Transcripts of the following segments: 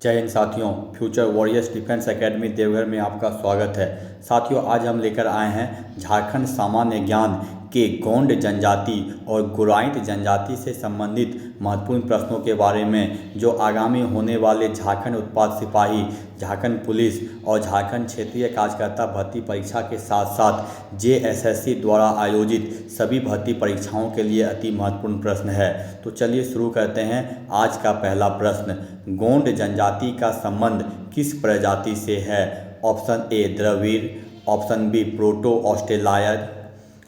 जय हिंद साथियों। Future warriors defence academy Deoghar में आपका स्वागत है। साथियों, आज हम लेकर आए हैं झारखंड सामान्य ज्ञान के गोंड जनजाति और गुराइंट जनजाति से संबंधित महत्वपूर्ण प्रश्नों के बारे में, जो आगामी होने वाले झारखंड उत्पाद सिपाही, झारखंड पुलिस और झारखंड क्षेत्रीय कार्यकर्ता भर्ती परीक्षा के साथ साथ जेएसएससी द्वारा आयोजित सभी भर्ती परीक्षाओं के लिए अति महत्वपूर्ण प्रश्न है। तो चलिए शुरू करते हैं। आज का पहला प्रश्न, गोंड जनजाति का संबंध किस प्रजाति से है? Option A Dravid, option B proto Australoid,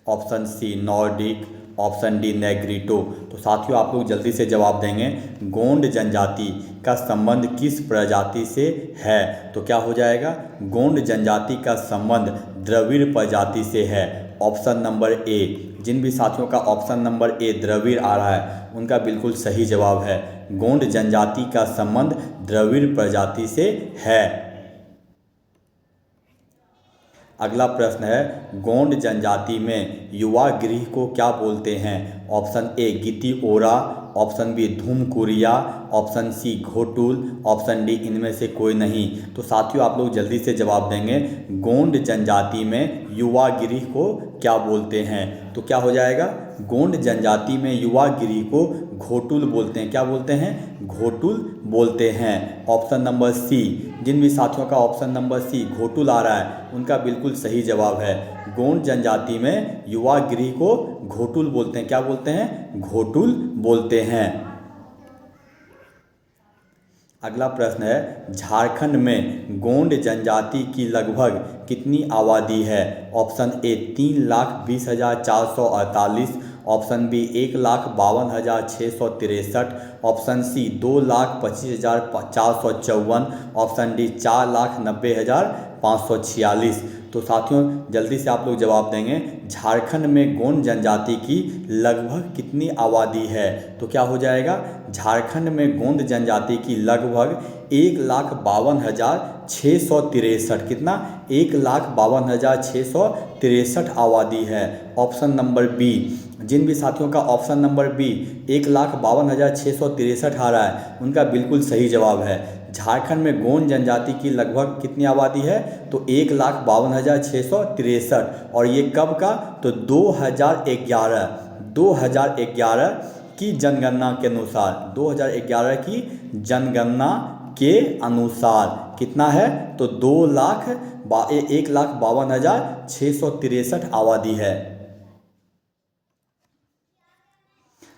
option C Nordic, option D Negrito. तो साथियों, आप लोग जल्दी से जवाब देंगे। गोंड जनजाति का संबंध किस प्रजाति से है? तो क्या हो जाएगा? गोंड जनजाति का संबंध द्रविड़ प्रजाति से है। Option number A. जिन भी साथियों का ऑप्शन नंबर ए द्रविड़ आ रहा है उनका बिल्कुल सही जवाब है। गोंड जनजाति का संबंध द्रविड़ प्रजाति से है। अगला प्रश्न है, गोंड जनजाति में युवा गृह को क्या बोलते हैं? ऑप्शन ए गिती ओरा, ऑप्शन बी धूमकुरिया, ऑप्शन सी घोटुल, ऑप्शन डी इनमें से कोई नहीं। तो साथियों, आप लोग जल्दी से जवाब देंगे। गोंड जनजाति में युवा गृह को क्या बोलते हैं? तो क्या हो जाएगा? गोंड जनजाति में युवा गृह को घोटुल बोलते हैं। क्या बोलते हैं? घोटुल बोलते हैं। Option number C. जिन भी साथियों का ऑप्शन नंबर सी घोटुल आ रहा है उनका बिल्कुल सही जवाब है। गोंड जनजाति में युवा गृह को घोटुल बोलते हैं। क्या बोलते हैं? घोटुल बोलते हैं। अगला प्रश्न है, झारखंड में गोंड जनजाति की लगभग कितनी आबादी है? Option A 3,20,448, option B 1,52,663, option C 2,25,454, option D 4,90,546। तो साथियों, जल्दी से आप लोग जवाब देंगे। झारखंड में गोंड जनजाति की लगभग कितनी आबादी है? तो क्या हो जाएगा? झारखंड में गोंड जनजाति की लगभग 1,52,663। कितना? 1,52,663 आबादी है। Option number B. जिन भी साथियों का ऑप्शन नंबर बी 1,52,663 आ रहा है उनका बिल्कुल सही जवाब है। झारखंड में गोंड जनजाति की लगभग कितनी आबादी है? तो 1,52,663। और ये कब का? तो 2011 की जनगणना के अनुसार, 2011 की जनगणना के अनुसार कितना है? तो 1,52,663 आबादी है।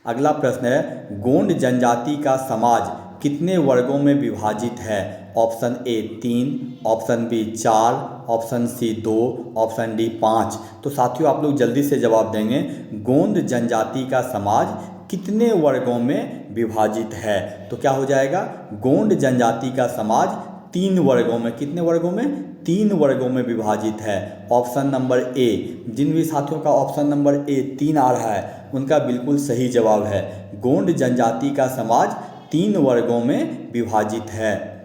अगला प्रश्न है, गोंड जनजाति का समाज कितने वर्गों में विभाजित है? Option A 3, option B 4, option C 2, option D 5। तो साथियों, आप लोग जल्दी से जवाब देंगे। गोंड जनजाति का समाज कितने वर्गों में विभाजित है? तो क्या हो जाएगा? गोंड जनजाति का समाज 3 वर्गों में, कितने वर्गों में? 3 वर्गों में विभाजित है। Option number A. जिन भी साथियों का ऑप्शन नंबर ए 3 आ रहा है उनका बिल्कुल सही जवाब है। गोंड जनजाति का समाज 3 वर्गों में विभाजित है।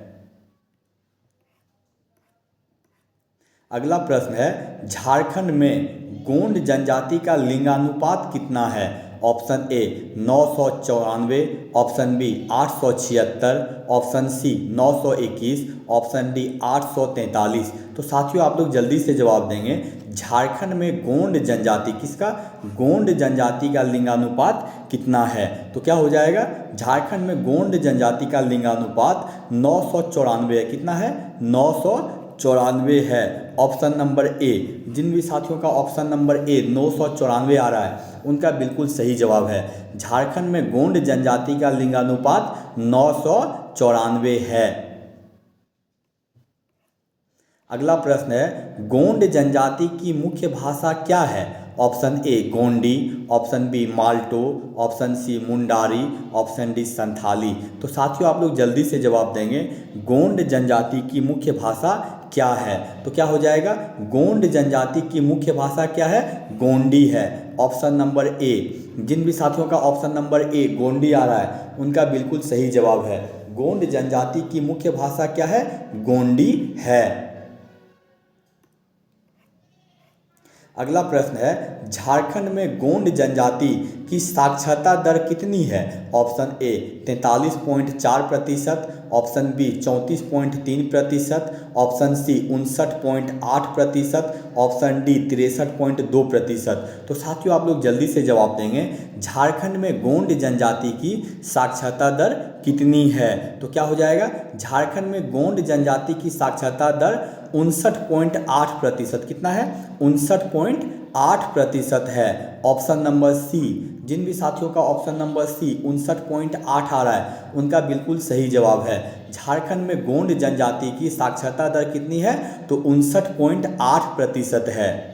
अगला प्रश्न है, झारखंड में गोंड जनजाति का लिंगानुपात कितना है? Option A 994, option B 876, option C 921, option D 843। तो साथियों, आप लोग जल्दी से जवाब देंगे। झारखंड में गोंड जनजाति, किसका? गोंड जनजाति का लिंगानुपात कितना है? तो क्या हो जाएगा? झारखंड में गोंड जनजाति का लिंगानुपात 994 है। कितना है? 994 है। Option number A. जिन भी साथियों का ऑप्शन नंबर ए 994 आ रहा है उनका बिल्कुल सही जवाब है। झारखंड में गोंड जनजाति का लिंगानुपात 994 है। अगला प्रश्न है, गोंड जनजाति की मुख्य भाषा क्या है? Option A Gondi, option B Malto, option C Mundari, option D Santhali. तो साथियों, आप लोग जल्दी से जवाब देंगे। गोंड जनजाति की मुख्य भाषा क्या है? तो क्या हो जाएगा? गोंड जनजाति की मुख्य भाषा क्या है? गोंडी है। Option number A. जिन भी साथियों का ऑप्शन नंबर ए गोंडी आ रहा है उनका बिल्कुल सही जवाब है। गोंड जनजाति की मुख्य भाषा क्या है? गोंडी है। अगला प्रश्न है, झारखंड में गोंड जनजाति की साक्षरता दर कितनी है? Option A 43.4%, option B 34.3%, option C 59.8%, option D 63.2%। तो साथियों आप लोग जल्दी से जवाब देंगे। झारखंड में गोंड जनजाति की साक्षरता दर कितनी है? तो क्या हो जाएगा? झारखंड में गोंड जनजाति की साक्षरता दर 59.8%। कितना है? 59.8% है। ऑप्शन नंबर सी, जिन भी साथियों का ऑप्शन नंबर सी 59.8 आ रहा है उनका बिल्कुल सही जवाब है। झारखंड में गोंड जनजाति की साक्षरता दर कितनी है? तो 59.8% है।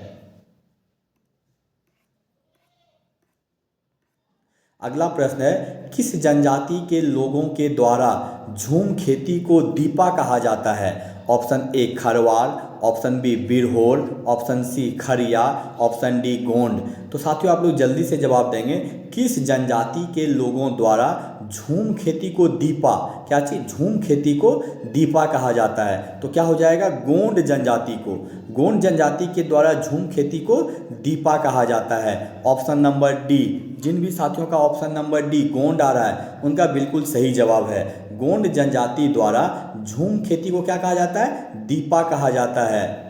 अगला प्रश्न है, किस जनजाति के लोगों के द्वारा झूम खेती को दीपा कहा जाता है? Option A Kharwal, option B Birhor, option C Kharia, option D Gond. तो साथियों आप लोग जल्दी से जवाब देंगे। किस जनजाति के लोगों द्वारा झूम खेती को दीपा, क्या चीज़? झूम खेती को दीपा कहा जाता है। तो क्या हो जाएगा? गोंड जनजाति को, गोंड जनजाति के द्वारा झूम खेती को दीपा कहा जाता है। ऑप्शन नंबर डी, जिन भी साथियों का ऑप्शन नंबर डी गोंड आ रहा है उनका बिल्कुल सही जवाब है। गोंड जनजाति द्वारा झूम खेती को क्या कहा जाता है? दीपा कहा जाता है।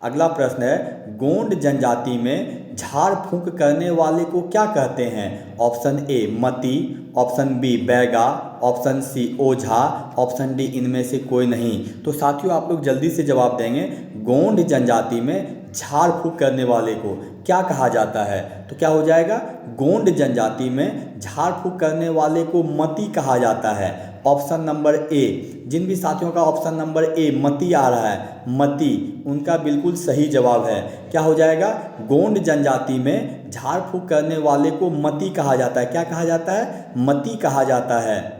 अगला प्रश्न है, गोंड जनजाति में झाड़ फूंक करने वाले को क्या कहते हैं? ऑप्शन ए मती, option B Baiga, option C ओझा, ऑप्शन डी इनमें से कोई नहीं। तो साथियों आप लोग जल्दी से जवाब देंगे। गोंड जनजाति में झाड़ फूंक करने वाले को क्या कहा जाता है? तो क्या हो जाएगा? गोंड जनजाति में झाड़ फूंक करने वाले को मती कहा जाता है। ऑप्शन नंबर ए, जिन भी साथियों का ऑप्शन नंबर ए मती आ रहा है, मती, उनका बिल्कुल सही जवाब है। क्या हो जाएगा? गोंड जनजाति में झाड़ फूंक करने वाले को मती कहा जाता है। क्या कहा जाता है? मती कहा जाता है।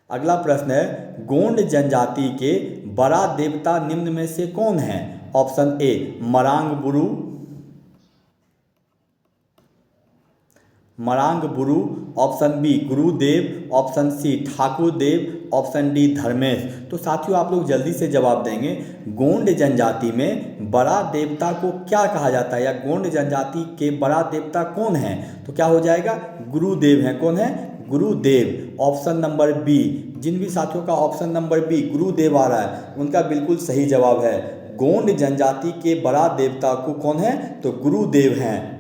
अगला प्रश्न है, गोंड जनजाति के बड़ा देवता निम्न में से कौन है? Option A Marang Buru, Marang Buru, option B Gurudev, option C Thakur Dev, option D Dharmesh. तो साथियों आप लोग जल्दी से जवाब देंगे। गोंड जनजाति में बड़ा देवता को क्या कहा जाता है, या गोंड जनजाति के बड़ा देवता कौन है? तो क्या हो जाएगा? गुरुदेव है। कौन है? गुरुदेव। ऑप्शन नंबर बी, जिन भी साथियों का ऑप्शन नंबर बी गुरुदेव आ रहा है उनका बिल्कुल सही जवाब है। गोंड जनजाति के बड़ा देवता को कौन है? तो गुरुदेव हैं।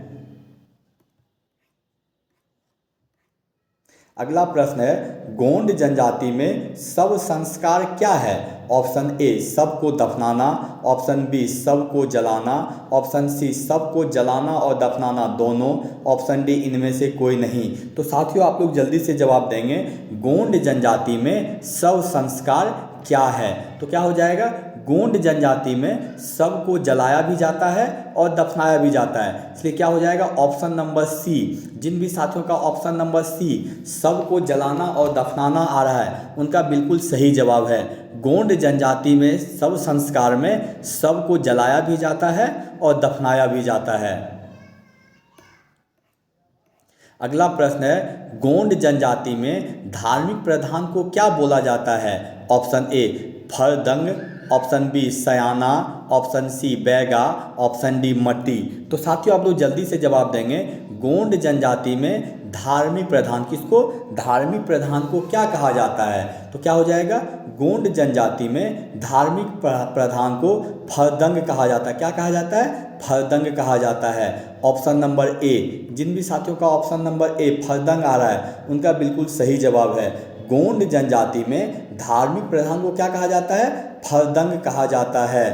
अगला प्रश्न है, गोंड जनजाति में शव संस्कार क्या है? ऑप्शन ए सबको दफनाना, ऑप्शन बी सबको जलाना, ऑप्शन सी सबको जलाना और दफनाना दोनों, ऑप्शन डी इनमें से कोई नहीं। तो साथियों आप लोग जल्दी से जवाब देंगे। गोंड जनजाति में शव संस्कार क्या है? तो क्या हो जाएगा? गोंड जनजाति में शव को जलाया भी जाता है और दफनाया भी जाता है, इसलिए क्या हो जाएगा? ऑप्शन नंबर सी, जिन भी साथियों का ऑप्शन नंबर सी शव को जलाना और दफनाना आ रहा है उनका बिल्कुल सही जवाब है। गोंड जनजाति में शव संस्कार में शव को जलाया भी जाता है और दफनाया भी जाता है। अगला प्रश्न है, गोंड जनजाति में धार्मिक प्रधान को क्या बोला जाता है? ऑप्शन ए फरदंग, ऑप्शन बी सयाना, option C Baiga, option D मट्टी। तो साथियों आप लोग जल्दी से जवाब देंगे। गोंड जनजाति में धार्मिक प्रधान, किसको? धार्मिक प्रधान को क्या कहा जाता है? तो क्या हो जाएगा? गोंड जनजाति में धार्मिक प्रधान को फरदंग कहा जाता है। क्या कहा जाता है? फरदंग कहा जाता है। ऑप्शन नंबर ए, जिन भी साथियों का ऑप्शन नंबर ए फरदंग आ रहा है उनका बिल्कुल सही जवाब है। गोंड जनजाति में धार्मिक प्रधान को क्या कहा जाता है? फरदंग कहा जाता है।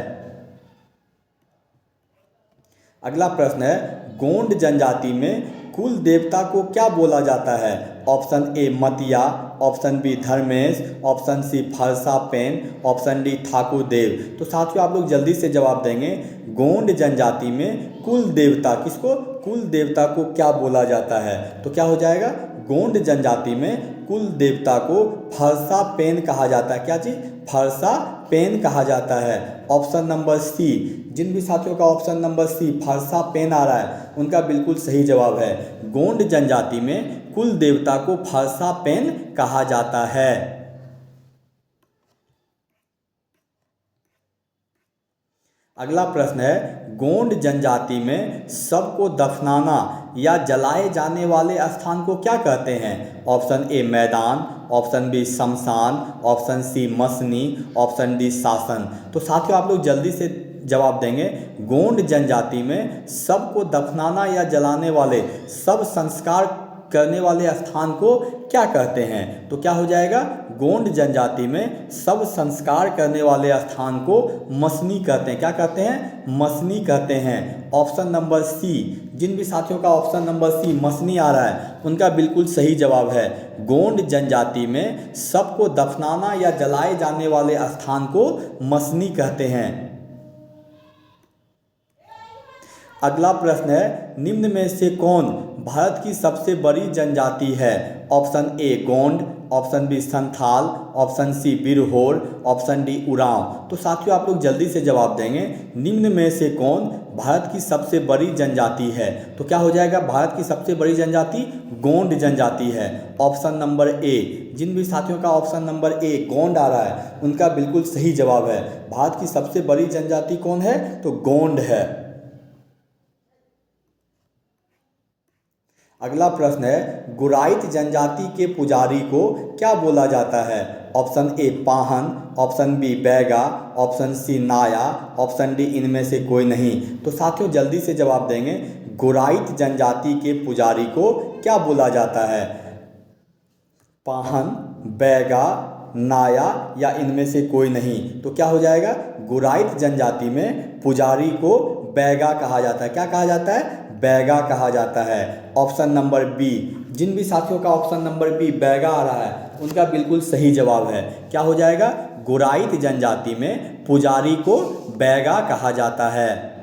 अगला प्रश्न है, गोंड जनजाति में कुल देवता को क्या बोला जाता है? Option A Matiya, option B Dharmesh, option C Pharsa Pen, option D Thakur Dev. तो साथियों आप लोग जल्दी से जवाब देंगे। गोंड जनजाति में कुल देवता, किसको? कुल देवता को क्या बोला जाता है? तो क्या हो जाएगा? गोंड जनजाति में कुल देवता को फरसा पेन कहा जाता है। क्या चीज़? फरसा पेन कहा जाता है। ऑप्शन नंबर सी, जिन भी साथियों का option number C Pharsa pen आ रहा है उनका बिल्कुल सही जवाब है। गोंड जनजाति में कुल देवता को फरसा पेन कहा जाता है। अगला प्रश्न है, गोंड जनजाति में शव को दफनाना या जलाए जाने वाले स्थान को क्या कहते हैं? ऑप्शन ए मैदान, ऑप्शन बी शमशान, ऑप्शन सी मसनी, ऑप्शन डी शासन। तो साथियों आप लोग जल्दी से जवाब देंगे। गोंड जनजाति में शव को दफनाना या जलाने वाले, शव संस्कार करने वाले स्थान को क्या कहते हैं? तो क्या हो जाएगा? गोंड जनजाति में शव संस्कार करने वाले स्थान को मसनी कहते हैं। क्या कहते हैं? मसनी कहते हैं। ऑप्शन नंबर सी, जिन भी साथियों का ऑप्शन नंबर सी मसनी आ रहा है उनका बिल्कुल सही जवाब है। गोंड जनजाति में शव को दफनाना या जलाए जाने वाले स्थान को मसनी कहते हैं। अगला प्रश्न है, निम्न में से कौन भारत की सबसे बड़ी जनजाति है? Option A Gond, option B Santhal, option C Birhor, option D Oraon. तो साथियों आप लोग जल्दी से जवाब देंगे। निम्न में से कौन भारत की सबसे बड़ी जनजाति है? तो क्या हो जाएगा? भारत की सबसे बड़ी जनजाति गोंड जनजाति है। ऑप्शन नंबर ए, जिन भी साथियों का ऑप्शन नंबर ए गोंड आ रहा है उनका बिल्कुल सही जवाब है। भारत की सबसे बड़ी जनजाति कौन है? तो गोंड है। अगला प्रश्न है, गुराइत जनजाति के पुजारी को क्या बोला जाता है? Option A Pahan, option B Baiga, option C Naya, option D इनमें से कोई नहीं। तो साथियों जल्दी से जवाब देंगे। गुराइत जनजाति के पुजारी को क्या बोला जाता है? पाहन, बैगा, नाया या इनमें से कोई नहीं। तो क्या हो जाएगा? गुराइत जनजाति में पुजारी को बैगा कहा जाता है। क्या कहा जाता है? बैगा कहा जाता है। ऑप्शन नंबर बी, जिन भी साथियों का ऑप्शन नंबर बी बैगा आ रहा है उनका बिल्कुल सही जवाब है। क्या हो जाएगा? गुराइत जनजाति में पुजारी को बैगा कहा जाता है।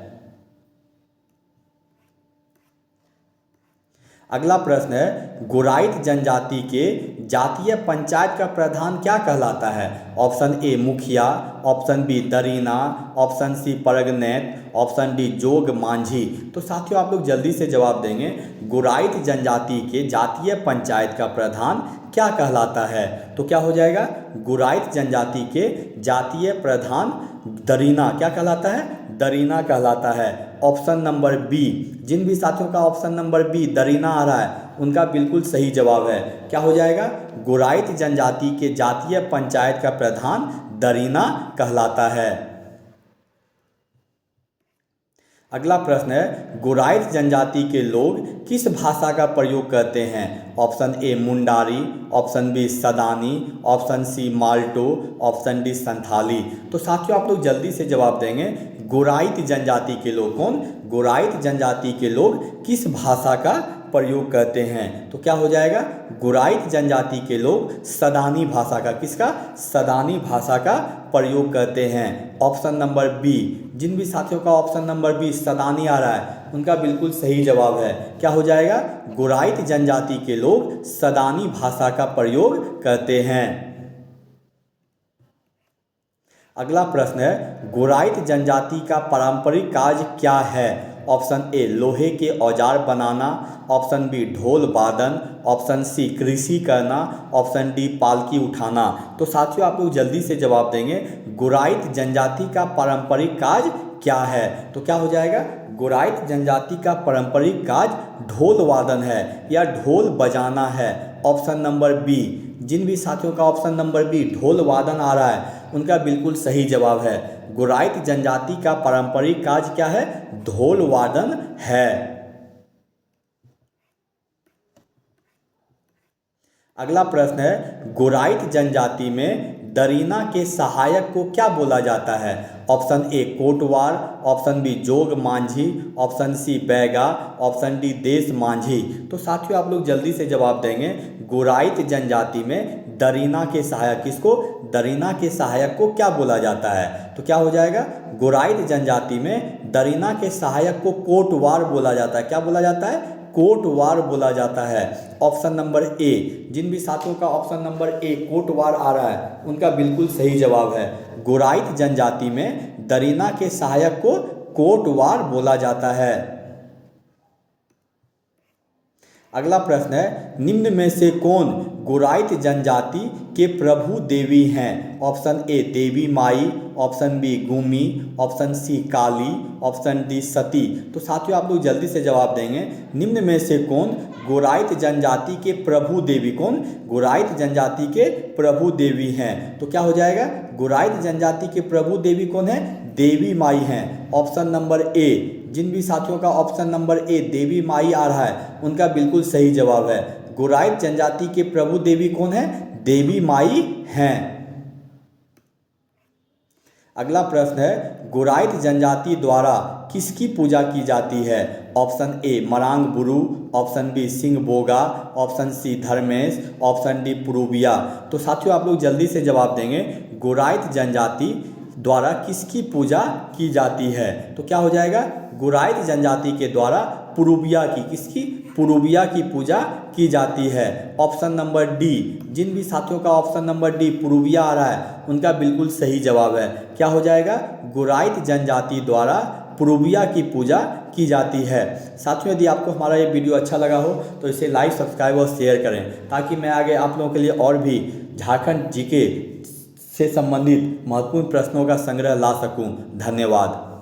अगला प्रश्न है, गुराइत जनजाति के जातीय पंचायत का प्रधान क्या कहलाता है? ऑप्शन ए मुखिया, ऑप्शन बी दरीना, ऑप्शन सी परगनेत, ऑप्शन डी जोग मांझी। तो साथियों आप लोग जल्दी से जवाब देंगे। गुराइत जनजाति के जातीय पंचायत का प्रधान क्या कहलाता है? तो क्या हो जाएगा? गुराइत जनजाति के जातीय प्रधान दरीना क्या कहलाता है? दरीना कहलाता है। ऑप्शन नंबर बी, जिन भी साथियों का ऑप्शन नंबर बी दरीना आ रहा है उनका बिल्कुल सही जवाब है। क्या हो जाएगा? गुराइत जनजाति के जातीय पंचायत का प्रधान दरीना कहलाता है। अगला प्रश्न है, गुराइत जनजाति के लोग किस भाषा का प्रयोग करते हैं? Option A Mundari, option B Sadani, option C Malto, option D Santhali. तो साथियों आप लोग जल्दी से जवाब देंगे। गुराइत जनजाति के लोग कौन? गुराइत जनजाति के लोग किस भाषा का प्रयोग करते हैं? तो क्या हो जाएगा? गुराइत जनजाति के लोग सदानी भाषा का, किसका? सदानी भाषा का प्रयोग करते हैं। ऑप्शन नंबर बी, जिन भी साथियों का ऑप्शन नंबर बी सदानी आ रहा है उनका बिल्कुल सही जवाब है। क्या हो जाएगा? गुराइत जनजाति के लोग सदानी भाषा का प्रयोग करते हैं। अगला प्रश्न है, गुराइत जनजाति का पारंपरिक कार्य क्या है? ऑप्शन ए लोहे के औजार बनाना, ऑप्शन बी ढोल वादन, ऑप्शन सी कृषि करना, ऑप्शन डी पालकी उठाना। तो साथियों आप लोग जल्दी से जवाब देंगे। गुराइत जनजाति का पारंपरिक कार्य क्या है? तो क्या हो जाएगा? गुराइत जनजाति का पारंपरिक कार्य ढोल वादन है या ढोल बजाना है। ऑप्शन नंबर बी, जिन भी साथियों का ऑप्शन नंबर बी ढोल वादन आ रहा है उनका बिल्कुल सही जवाब है। गुराइत जनजाति का पारंपरिक कार्य क्या है? ढोल वादन है। अगला प्रश्न है, गुराइत जनजाति में दरीना के सहायक को क्या बोला जाता है? ऑप्शन ए कोटवार, option B Jog Manjhi, option C Baiga, option D Desh Manjhi. तो साथियों आप लोग जल्दी से जवाब देंगे। गुराइत जनजाति में दरीना के सहायक, किसको? दरीना के सहायक को क्या बोला जाता है? तो क्या हो जाएगा? गुराइत जनजाति में दरीना के सहायक को कोटवार बोला जाता है। क्या बोला जाता है? कोटवार बोला जाता है। ऑप्शन नंबर ए, जिन भी साथियों का ऑप्शन नंबर ए कोटवार आ रहा है उनका बिल्कुल सही जवाब है। गुराइत जनजाति में दरीना के सहायक को कोटवार बोला जाता है। अगला प्रश्न है, निम्न में से कौन गुराइत जनजाति के प्रभु देवी हैं? Option A Devi Mai, option B गुमी, option C Kali, option D Sati. तो साथियों आप लोग जल्दी से जवाब देंगे। निम्न में से कौन गुराइत जनजाति के प्रभु देवी, कौन गुराइत जनजाति के प्रभु देवी हैं? तो क्या हो जाएगा? गुराइत जनजाति के प्रभु देवी कौन है? देवी माई हैं। ऑप्शन नंबर ए, जिन भी साथियों का ऑप्शन नंबर ए देवी माई आ रहा है उनका बिल्कुल सही जवाब है। गुराइत जनजाति के प्रभु देवी कौन है? देवी माई हैं। अगला प्रश्न है, गुराइत जनजाति द्वारा किसकी पूजा की जाती है? Option A Marang Buru, option B Sing Bonga, option C Dharmesh, option D पुरुबिया। तो साथियों आप लोग जल्दी से जवाब देंगे। गुराइत जनजाति द्वारा किसकी पूजा की जाती है? तो क्या हो जाएगा? गुराइत जनजाति के द्वारा पुरुबिया की, किसकी? पुरुबिया की पूजा की जाती है। ऑप्शन नंबर डी, जिन भी साथियों का ऑप्शन नंबर डी पुरुबिया आ रहा है उनका बिल्कुल सही जवाब है। क्या हो जाएगा? गुराइत जनजाति द्वारा पुरुबिया की पूजा की जाती है। साथियों यदि आपको हमारा ये वीडियो अच्छा लगा हो तो इसे लाइक, सब्सक्राइब और शेयर करें ताकि मैं आगे आप लोगों के लिए और भी झारखंड जीके से संबंधित महत्वपूर्ण प्रश्नों का संग्रह ला सकूं। धन्यवाद।